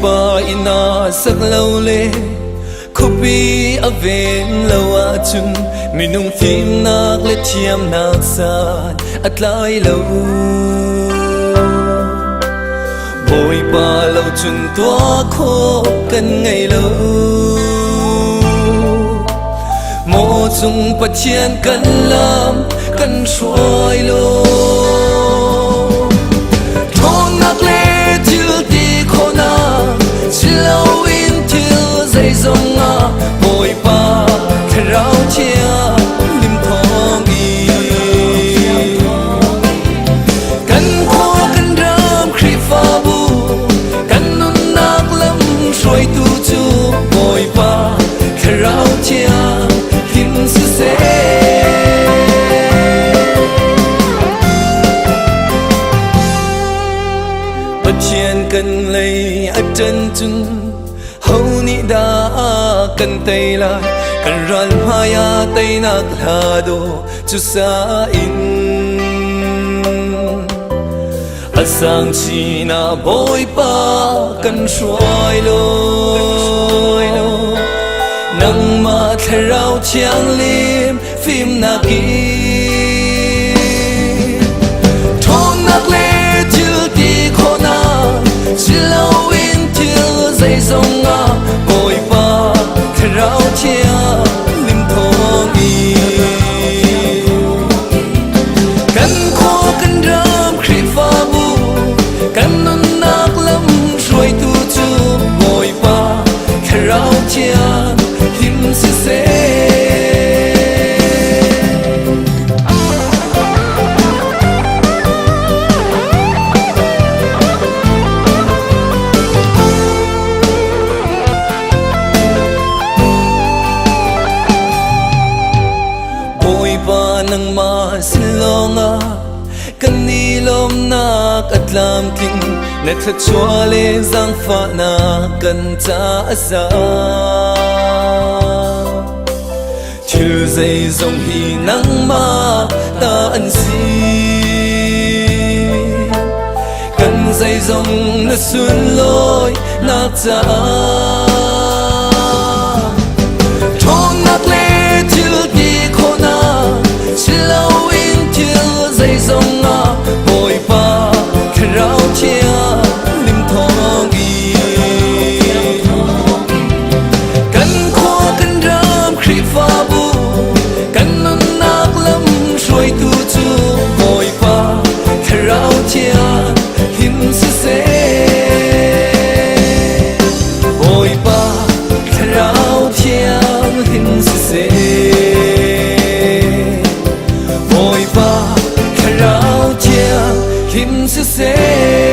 ba ina sak lâu le Kupi aven lawa chung minung phim nak le thiam nak san at lai lâu Bồi ba lâu chung tua khô cần ngày lâu Mô chung pa chiên cần làm cần xoay lô Thôn nạc lê chill ti khô na Chill in till dây dòng à Bồi ba khá rau chia lim thong y Cần khô cần ram khri pha bu Cần nun nạc lâm xoay tu chu Bồi ba khá rau chia lim sư xe Chiên cần lấy áp chân chân hầu ni đã cần tay lại cần ran haya tay nak hado chu sa in asang chi na boy pa cần xoay lo nang ma tharau chiang lim phim na ki thong nak le chill ti khona Chill in till dây dòng à Bồi ba khá rau chia lim thong y Cần khô cần ram khri pha bu Cần nun nạc lâm ruồi tu chu Bồi ba khá rau chia lim sư xe nang ma silonga kanilom nak atlam ting na thachwale zang fa na kan cha asa thil zai zong hi nang ma ta an si kan zai zong na sun loi nak cha thong nak le thil ti khona Chill in till dây dòng à Bồi ba khá rau chia lim thong y Cần khô cần ram khri pha bu Cần nun nạc lâm ruồi tu chu Bồi ba khá rau chia lim sư xe Bồi ba khá rau chia lim sư xe Bồi ba khá rau chia lim sư xe